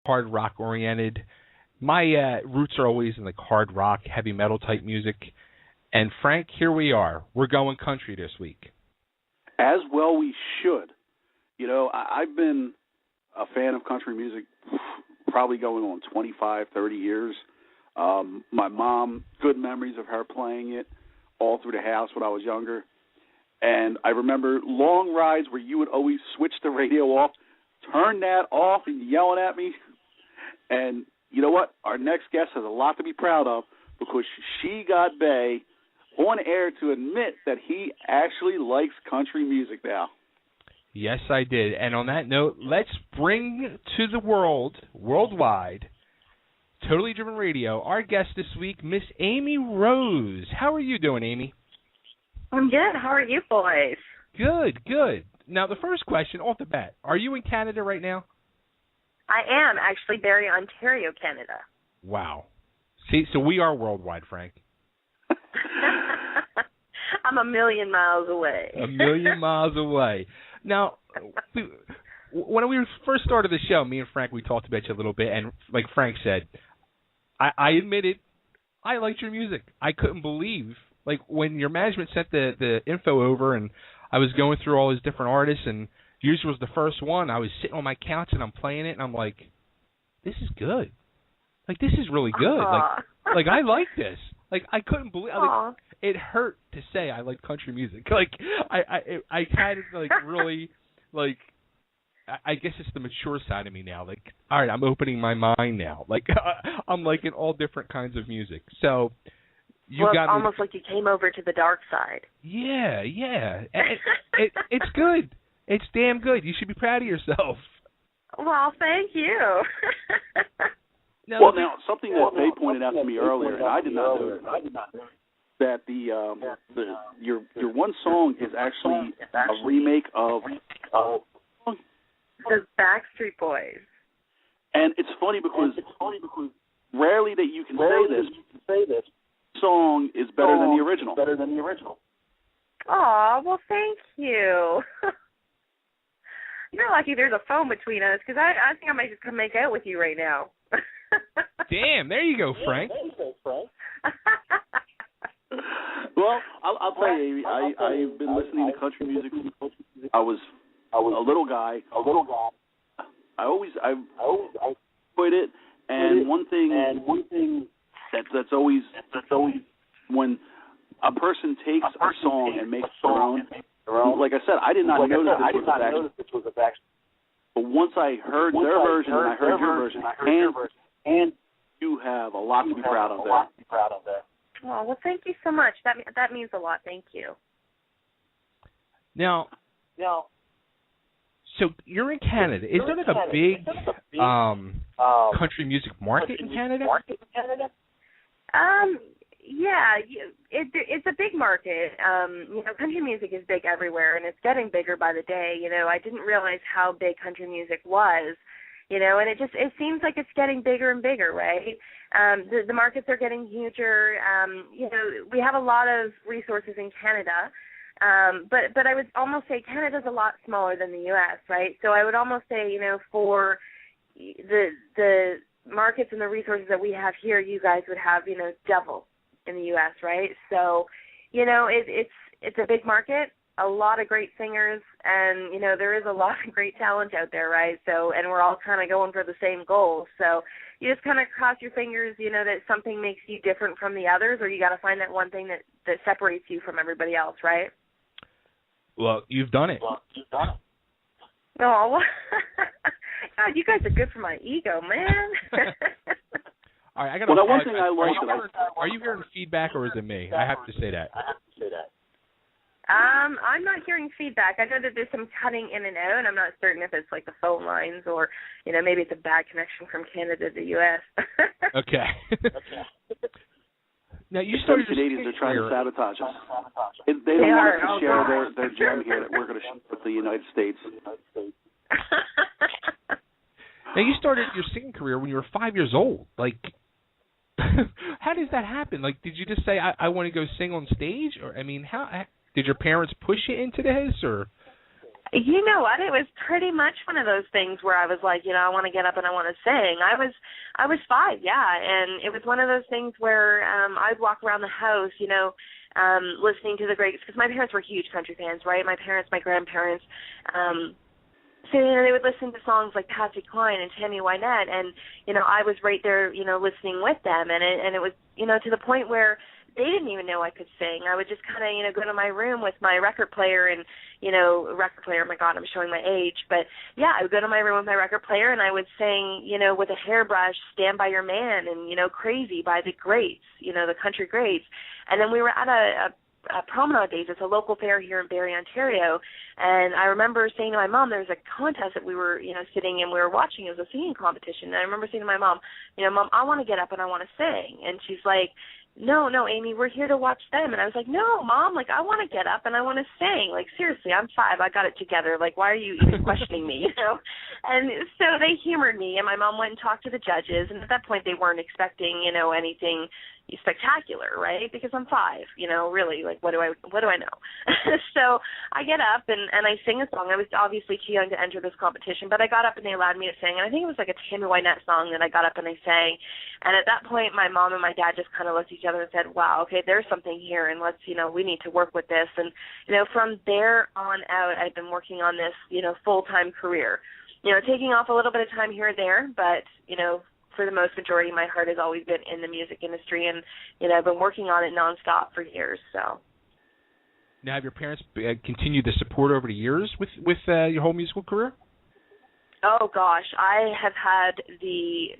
hard rock oriented. My roots are always in like hard rock, heavy metal type music. And Frank, here we are. We're going country this week. As well we should. You know, I've been a fan of country music probably going on 25, 30 years. My mom, good memories of her playing it all through the house when I was younger. And I remember long rides where you would always switch the radio off, turn that off, and yelling at me. And you know what? Our next guest has a lot to be proud of because she got Bay on air to admit that he actually likes country music now. Yes, I did. And on that note, let's bring to the world, worldwide, Totally Driven Radio, our guest this week, Miss Amy Rose. How are you doing, Amy? I'm good. How are you boys? Good, good. Now, the first question off the bat, are you in Canada right now? I am, actually, Barrie, Ontario, Canada. Wow. See, so we are worldwide, Frank. I'm a million miles away. A million miles away. Now, when we first started the show, me and Frank, we talked about you a little bit, and like Frank said, I admitted I liked your music. I couldn't believe, like, when your management sent the info over, and I was going through all these different artists, and yours was the first one. I was sitting on my couch, and I'm playing it, and I'm like, this is good. Like, this is really good. Like I like this. Like, I couldn't believe. Like, it hurt to say I like country music. Like, I kind of like really like. I guess it's the mature side of me now. Like, all right, I'm opening my mind now. Like, I'm liking all different kinds of music. So, it's almost like you came over to the dark side. Yeah, yeah. It's good. It's damn good. You should be proud of yourself. Well, thank you. Now, something that they pointed out to me earlier, and I did not know that your one song is actually a remake of the Backstreet Boys. And it's funny because rarely that you can say this song is better than the original. Aw, well, thank you. You're lucky there's a phone between us, because I think I might just come make out with you right now. Damn, there you go, Frank. Well, I'll tell you, Amy, I've been listening to country music. I was a little guy. I always enjoyed it, and one thing that's always when a person takes a song and makes their own. Like I said, I did not know that this was a Backstreet. But once I heard their version and I heard your version, and you have a lot to be proud of there. Oh, well, thank you so much. That means a lot. Thank you. Now, so you're in Canada. Is there like a big country music market in Canada? Yeah, it's a big market. Country music is big everywhere, and it's getting bigger by the day. I didn't realize how big country music was. And it seems like it's getting bigger and bigger, right? The markets are getting huger. We have a lot of resources in Canada, but I would almost say Canada's a lot smaller than the U.S., right? So I would almost say, for the markets and the resources that we have here, you guys would have, double in the U.S., right? So, it's a big market. A lot of great singers, and, there is a lot of great talent out there, right? So, and we're all kind of going for the same goal. So you just kind of cross your fingers, that something makes you different from the others, or you got to find that one thing that separates you from everybody else, right? Well, you've done it. Oh, God, you guys are good for my ego, man. All right, one thing I like. Are you hearing feedback, or is it me? I have to say that. I'm not hearing feedback. I know that there's some cutting in and out, and I'm not certain if it's like the phone lines or, maybe it's a bad connection from Canada to the U.S. Okay. Now, you started the Canadians are trying to sabotage us. They don't want us to share their gem here that we're going to share with the United States. Now, you started your singing career when you were 5 years old. Like, how does that happen? Like, did you just say, I want to go sing on stage? Or, how did your parents push you into this, or? You know what? It was pretty much one of those things where I was like, I want to get up and I want to sing. I was 5, yeah, and it was one of those things where I'd walk around the house, listening to the greats, because my parents were huge country fans, right? My parents, my grandparents, so they would listen to songs like Patsy Cline and Tammy Wynette, and I was right there, listening with them, and it was, to the point where they didn't even know I could sing. I would just kind of, go to my room with my record player and, record player, oh my God, I'm showing my age. But, yeah, I would go to my room with my record player and I would sing, with a hairbrush, Stand By Your Man and, Crazy by the greats, the country greats. And then we were at a Promenade Days. It's a local fair here in Barrie, Ontario. And I remember saying to my mom, there was a contest that we were, sitting and we were watching. It was a singing competition. And I remember saying to my mom, Mom, I want to get up and I want to sing. And she's like, no, Amy, we're here to watch them. And I was like, no, Mom, I want to get up and I want to sing. Seriously, I'm 5. I got it together. Why are you even questioning me, And so they humored me, and my mom went and talked to the judges. And at that point, they weren't expecting, anything spectacular, right? Because I'm 5, really, what do I know? So I get up and I sing a song. I was obviously too young to enter this competition, but I got up and they allowed me to sing. And I think it was a Tammy Wynette song that I got up and I sang. And at that point, my mom and my dad just kind of looked at each other and said, wow, okay, there's something here, and let's, we need to work with this. And, from there on out, I've been working on this, full-time career. Taking off a little bit of time here and there, but, for the most majority, my heart has always been in the music industry, and, I've been working on it nonstop for years, so. Now, have your parents continued the support over the years with your whole musical career? Oh, gosh, I have had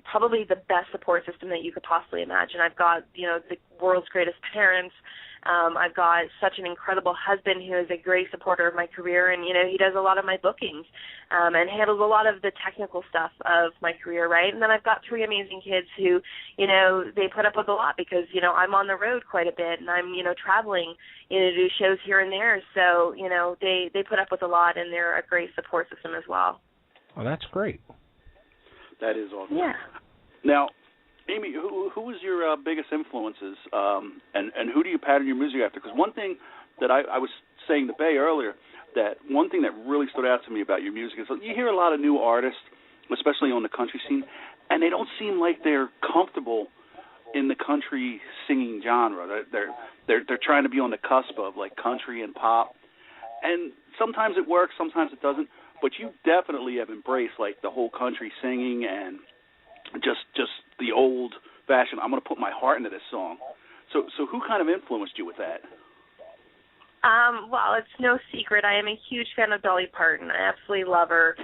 probably the best support system that you could possibly imagine. I've got, the world's greatest parents. I've got such an incredible husband who is a great supporter of my career, and, he does a lot of my bookings and handles a lot of the technical stuff of my career, right? And then I've got 3 amazing kids who, they put up with a lot because, I'm on the road quite a bit, and I'm, traveling, to do shows here and there. So, they put up with a lot, and they're a great support system as well. Oh, that's great. That is awesome. Yeah. Now, Amy, who was your biggest influences, and who do you pattern your music after? Because one thing that I was saying to Bay earlier, that one thing that really stood out to me about your music is you hear a lot of new artists, especially on the country scene, and they don't seem like they're comfortable in the country singing genre. They're trying to be on the cusp of country and pop, and sometimes it works, sometimes it doesn't. But you definitely have embraced the whole country singing and just the old fashioned. I'm going to put my heart into this song. So who kind of influenced you with that? Well, it's no secret. I am a huge fan of Dolly Parton. I absolutely love her,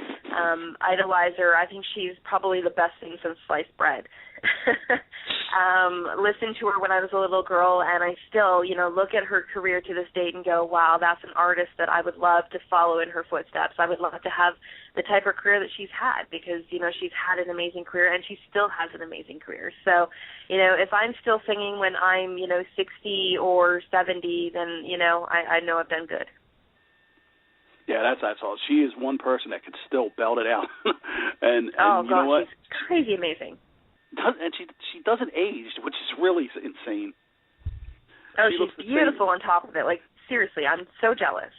idolize her. I think she's probably the best thing since sliced bread. Listened to her when I was a little girl, and I still, look at her career to this date and go, wow, that's an artist that I would love to follow in her footsteps. I would love to have the type of career that she's had because, she's had an amazing career, and she still has an amazing career. So, if I'm still singing when I'm, 60 or 70, then, I know I've done good. Yeah, that's all. She is one person that can still belt it out. and oh, you gosh, know what? She's crazy amazing. And she doesn't age, which is really insane. Oh, she's beautiful on top of it. Seriously, I'm so jealous.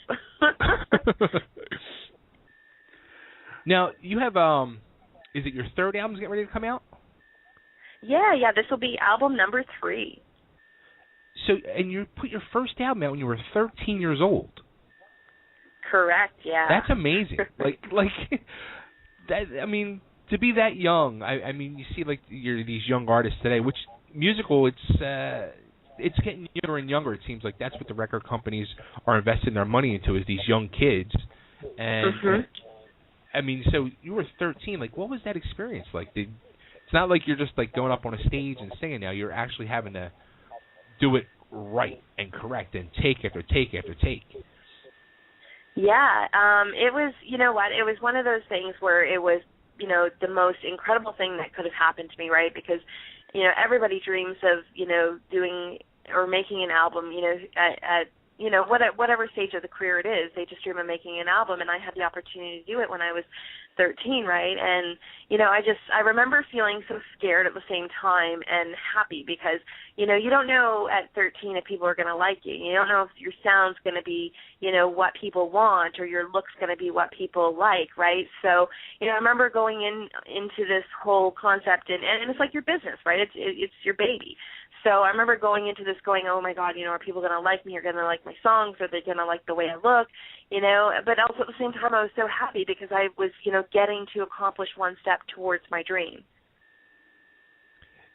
Now, you have, is it your 3rd album getting ready to come out? Yeah, this will be album number 3. So, and you put your first album out when you were 13 years old. Correct, yeah. That's amazing. That, I mean, to be that young, I mean, you see these young artists today, which musical, it's getting younger and younger. It seems like that's what the record companies are investing their money into, is these young kids. And I mean, so you were 13. What was that experience like? It's not like you're just going up on a stage and singing. Now you're actually having to do it right and correct and take after take after take. Yeah, it was. You know what? It was one of those things where it was, the most incredible thing that could have happened to me, right? Because, everybody dreams of, doing or making an album, at whatever stage of the career it is. They just dream of making an album, and I had the opportunity to do it when I was 13, right? And, you know, I remember feeling so scared at the same time and happy because, you know, you don't know at 13 if people are going to like you. You don't know if your sound's going to be, you know, what people want or your look's going to be what people like, right? So, you know, I remember going into this whole concept, and it's like your business, right? It's your baby. So I remember going into this going, oh, my God, you know, are people going to like me? Are going to like my songs? Are they going to like the way I look? You know, but also at the same time I was so happy because I was, you know, getting to accomplish one step towards my dream.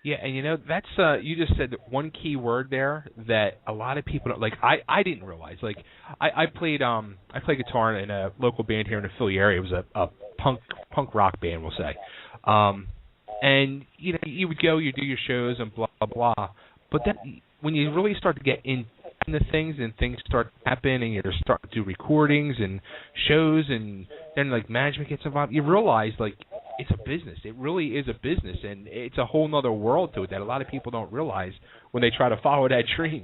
Yeah, and you know, that's you just said one key word there that a lot of people don't, like I didn't realize. Like I played guitar in a local band here in the Philly area. It was a punk rock band, we'll say. And you know, you would go, you do your shows and blah blah blah. But then when you really start to get into things and things start happening, and you start to do recordings and shows, and then like management gets involved, you realize like it's a business. It really is a business, and it's a whole other world to it that a lot of people don't realize when they try to follow that dream.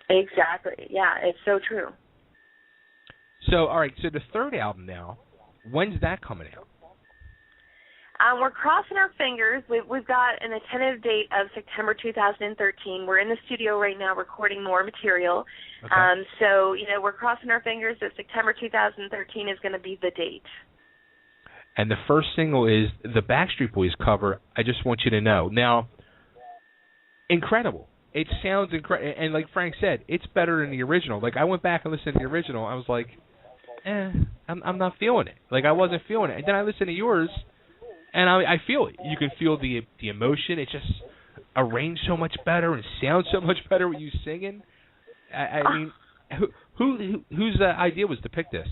Exactly. Yeah, it's so true. So, all right. So the third album now, when's that coming out? We're crossing our fingers. We've got an tentative date of September 2013. We're in the studio right now recording more material. Okay. So, you know, we're crossing our fingers that September 2013 is going to be the date. And the first single is the Backstreet Boys cover, I Just Want You to Know. Now, incredible. It sounds incredible. And like Frank said, it's better than the original. Like, I went back and listened to the original. I was like, I'm not feeling it. Like, I wasn't feeling it. And then I listened to yours, and I feel it. You can feel the emotion. It's just arranged so much better and sounds so much better with you singing. I mean, whose idea was to pick this?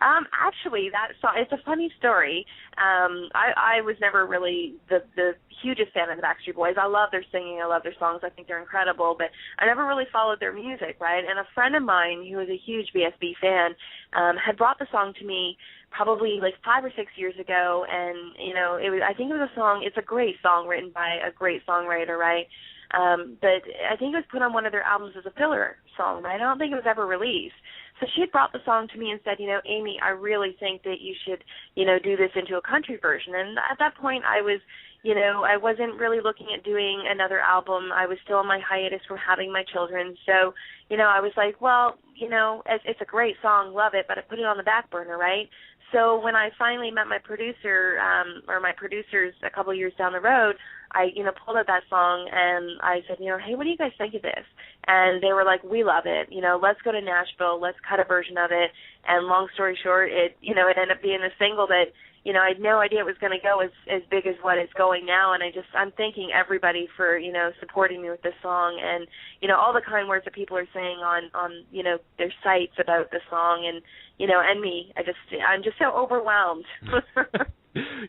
Actually, that song, it's a funny story. I was never really the hugest fan of the Backstreet Boys. I love their singing. I love their songs. I think they're incredible, but I never really followed their music, right? And a friend of mine who was a huge BSB fan had brought the song to me probably like 5 or 6 years ago, and, you know, I think it was a song, it's a great song written by a great songwriter, right? But I think it was put on one of their albums as a filler song, right? I don't think it was ever released. So she had brought the song to me and said, you know, Amy, I really think that you should, you know, do this into a country version. And at that point I was, you know, I wasn't really looking at doing another album. I was still on my hiatus from having my children. So, you know, I was like, well, you know, it's a great song, love it, but I put it on the back burner, right? So when I finally met my producer, or my producers a couple of years down the road, I, you know, pulled out that song and I said, you know, hey, what do you guys think of this? And they were like, we love it. You know, let's go to Nashville. Let's cut a version of it. And long story short, it ended up being a single that, you know, I had no idea it was going to go as big as what it's going now. And I'm thanking everybody for, you know, supporting me with this song and, you know, all the kind words that people are saying on you know, their sites about the song and, you know, and me. I'm just so overwhelmed.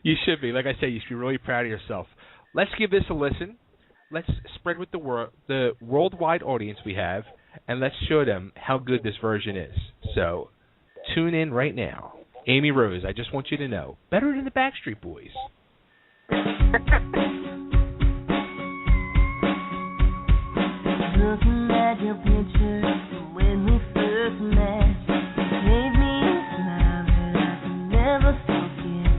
You should be. Like I said, you should be really proud of yourself. Let's give this a listen. Let's spread with the worldwide audience we have, and let's show them how good this version is. So tune in right now. Amy Rose, I Just Want You to Know. Better than the Backstreet Boys. Looking at your picture when we first met, gave me a smile that I could never forget.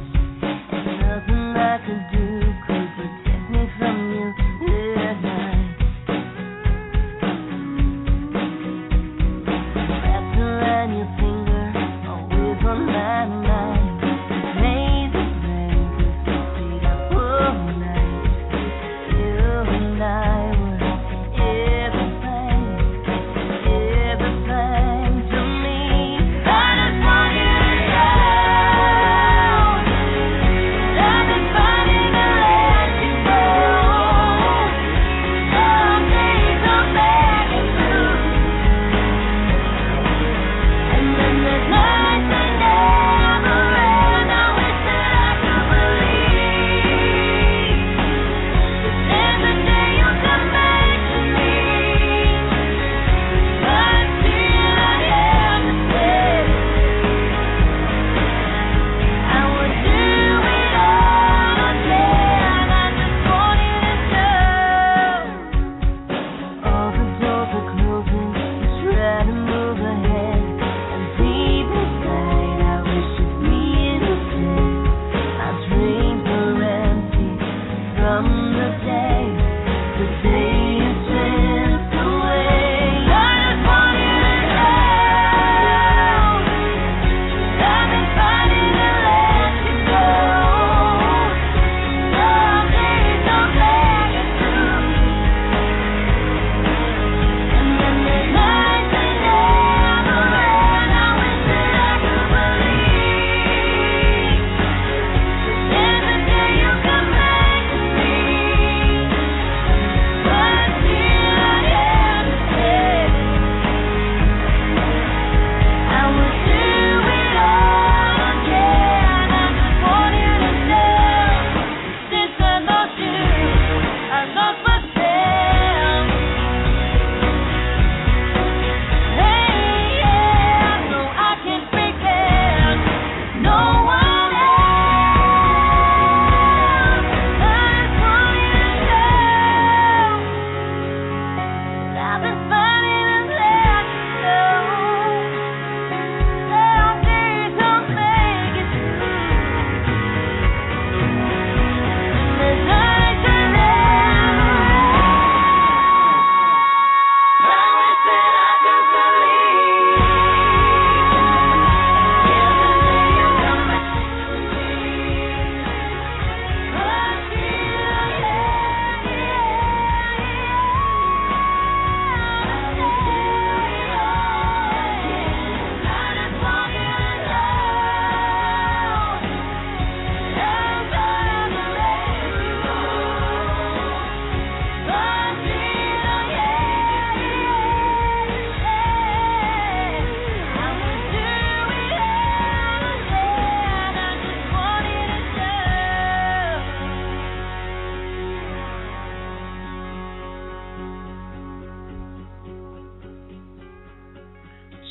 And nothing I could do could protect me from you that night. Wrapped around your finger, always on my mind. Crazy plans to stay up all night. You and I were everything.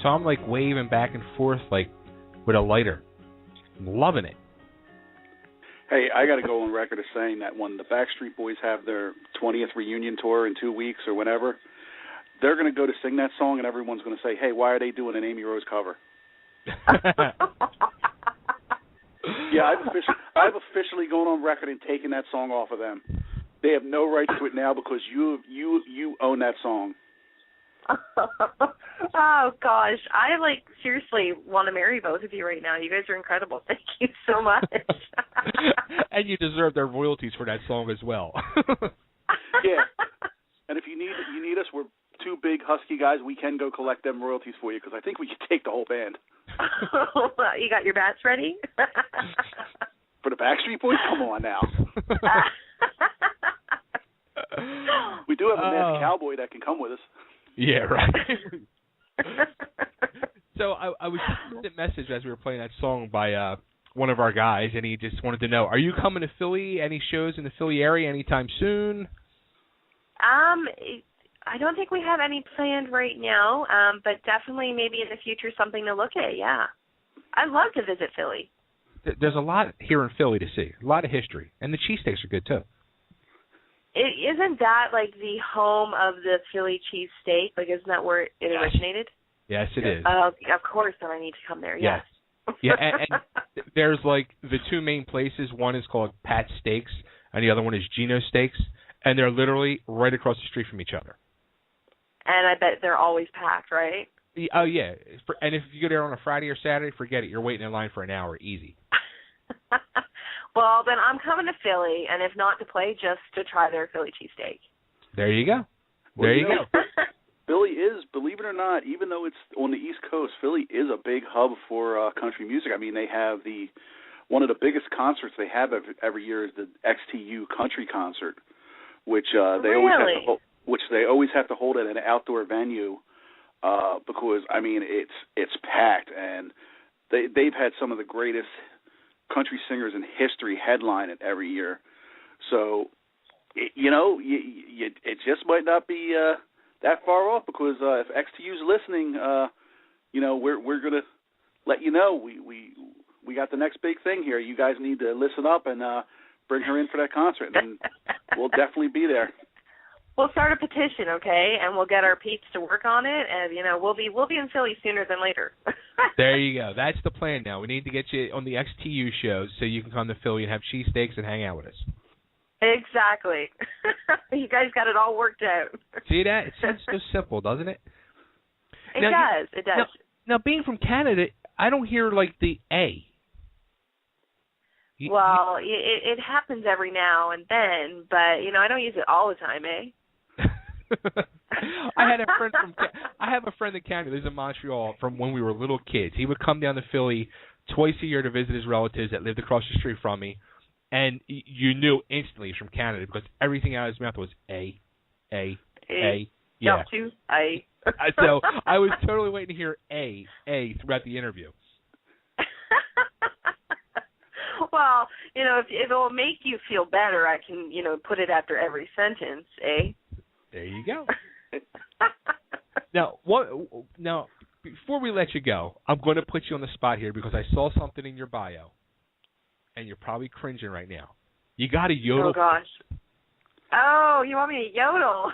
So I'm like waving back and forth like with a lighter. I'm loving it. Hey, I got to go on record as saying that when the Backstreet Boys have their 20th reunion tour in 2 weeks or whenever, they're going to go to sing that song and everyone's going to say, hey, why are they doing an Amy Rose cover? Yeah, I've officially gone on record and taken that song off of them. They have no right to it now because you own that song. Oh gosh, I like seriously want to marry both of you right now. You guys are incredible. Thank you so much. And you deserve their royalties for that song as well. Yeah, and if you need us, we're two big husky guys. We can go collect them royalties for you because I think we can take the whole band. You got your bats ready? For the Backstreet Boys? Come on now. We do have a masked cowboy that can come with us. Yeah, right. So I was sent a message as we were playing that song by one of our guys, and he just wanted to know, are you coming to Philly? Any shows in the Philly area anytime soon? I don't think we have any planned right now, but definitely maybe in the future something to look at, yeah. I'd love to visit Philly. There's a lot here in Philly to see, a lot of history, and the cheesesteaks are good too. Isn't that like the home of the Philly cheesesteak? Like, isn't that where it originated? Yes, it is. Of course, then I need to come there, yes. Yeah, and there's like the two main places. One is called Pat's Steaks, and the other one is Gino's Steaks, and they're literally right across the street from each other. And I bet they're always packed, right? Oh, yeah. And if you go there on a Friday or Saturday, forget it. You're waiting in line for an hour, easy. Well, then I'm coming to Philly, and if not to play, just to try their Philly cheesesteak. There you go. There you go. Philly is, believe it or not, even though it's on the East Coast, Philly is a big hub for country music. I mean, they have one of the biggest concerts they have every year is the XTU Country Concert, which they always have to hold at an outdoor venue because I mean it's packed, and they've had some of the greatest country singers in history headline it every year. So it just might not be that far off because if XTU's listening, we're gonna let you know we got the next big thing here. You guys need to listen up and bring her in for that concert, and we'll definitely be there. We'll start a petition, okay, and we'll get our peeps to work on it, and we'll be in Philly sooner than later. There you go. That's the plan now. We need to get you on the XTU shows so you can come to Philly and have cheesesteaks and hang out with us. Exactly. You guys got it all worked out. See that? It sounds so simple, doesn't it? It does. It does. Now, being from Canada, I don't hear like the A. Well, it happens every now and then, but I don't use it all the time, eh? I have a friend in Canada. Lives in Montreal from when we were little kids. He would come down to Philly twice a year to visit his relatives that lived across the street from me, and you knew instantly he's from Canada because everything out of his mouth was A. Yeah. Two, A. So I was totally waiting to hear A throughout the interview. Well, if it'll make you feel better, I can, put it after every sentence, eh? There you go. Now, before we let you go, I'm going to put you on the spot here because I saw something in your bio, and you're probably cringing right now. You got a yodel. Oh, gosh. Oh, you want me to yodel?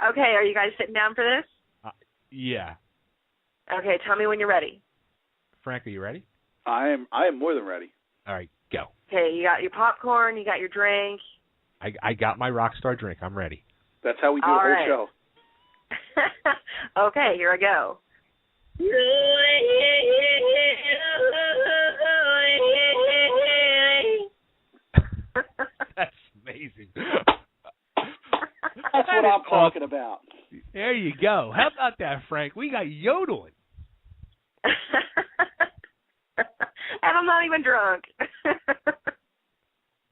Okay, are you guys sitting down for this? Yeah. Okay, tell me when you're ready. Frank, are you ready? I am more than ready. All right, go. Okay, you got your popcorn, you got your drink. I got my rock star drink. I'm ready. That's how we do All the whole right. show. Okay, here I go. That's amazing. That's what I'm talking about. There you go. How about that, Frank? We got yodeling. And I'm not even drunk.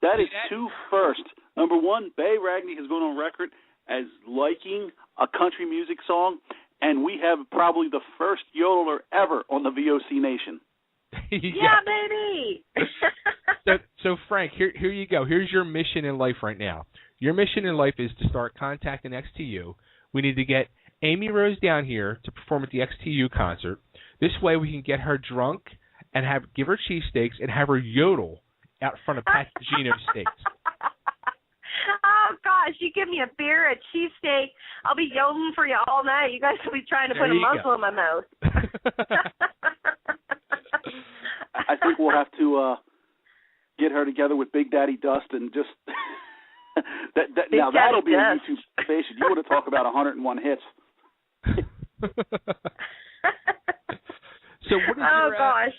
That is two first. Number one, Bay Ragney has gone on record as liking a country music song, and we have probably the first yodeler ever on the VOC Nation. Yeah, baby. So Frank, here you go. Here's your mission in life right now. Your mission in life is to start contacting XTU. We need to get Amy Rose down here to perform at the XTU concert. This way we can get her drunk and give her cheesesteaks and have her yodel out front of Pat Gino's steaks. Oh, gosh, you give me a beer, a cheesesteak, I'll be yodeling for you all night. You guys will be trying to put a muzzle in my mouth. I think we'll have to get her together with Big Daddy Dust and just now that'll be a YouTube station. You want to talk about 101 hits. So what is gosh.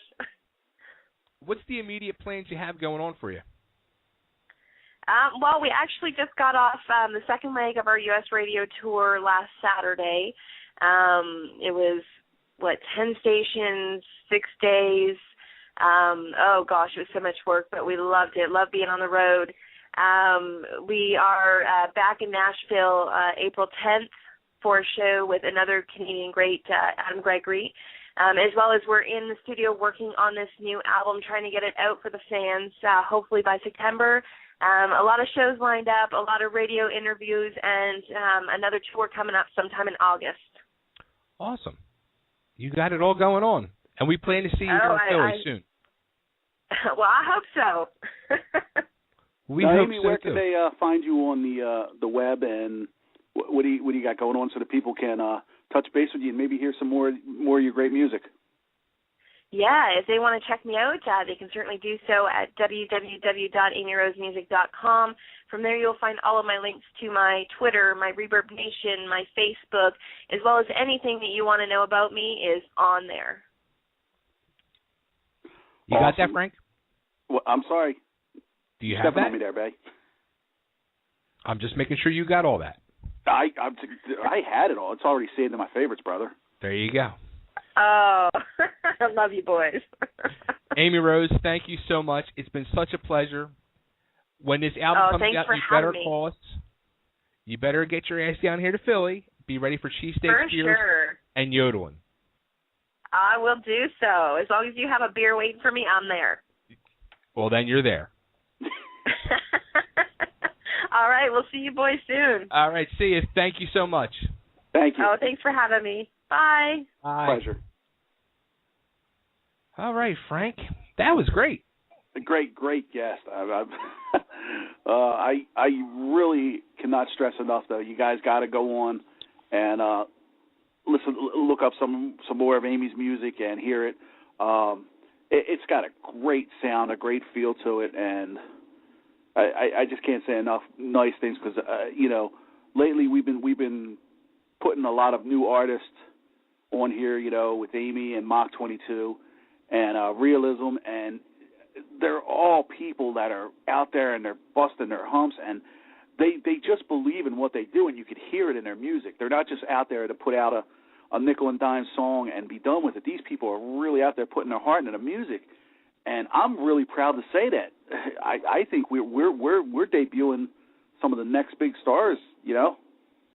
What's the immediate plans you have going on for you? Well, we actually just got off the second leg of our U.S. radio tour last Saturday. It was, 10 stations, 6 days. Oh, gosh, it was so much work, but we loved it. Loved being on the road. We are back in Nashville April 10th for a show with another Canadian great, Adam Gregory, as well as we're in the studio working on this new album, trying to get it out for the fans, hopefully by September. A lot of shows lined up, a lot of radio interviews, and another tour coming up sometime in August. Awesome. You got it all going on. And we plan to see you in Philly soon. Well, I hope so. We hope Amy, so where too. can they find you on the web, and what do you got going on so that people can touch base with you and maybe hear some more of your great music? Yeah, if they want to check me out, they can certainly do so at www.amyrosemusic.com. From there, you'll find all of my links to my Twitter, my Reverb Nation, my Facebook, as well as anything that you want to know about me is on there. You got that, Frank? Well, I'm sorry. Do you have that? On me there, Bay. I'm just making sure you got all that. I had it all. It's already saved in my favorites, brother. There you go. Oh, I love you boys. Amy Rose, thank you so much. It's been such a pleasure. When this album comes out, you better call us. You better get your ass down here to Philly. Be ready for cheesesteak, beers, and yodeling. I will do so. As long as you have a beer waiting for me, I'm there. Well, then you're there. All right, we'll see you boys soon. All right, see you. Thank you so much. Thank you. Oh, thanks for having me. Bye. Bye. Pleasure. All right, Frank. That was great. A great guest. I really cannot stress enough, though. You guys got to go on and look up some more of Amy's music and hear it. It's got a great sound, a great feel to it, and I just can't say enough nice things because lately we've been putting a lot of new artists on here, with Amy and Mach 22 and Realism, and they're all people that are out there and they're busting their humps, and they just believe in what they do, and you could hear it in their music. They're not just out there to put out a nickel and dime song and be done with it. These people are really out there putting their heart into the music, and I'm really proud to say that. I think we're debuting some of the next big stars,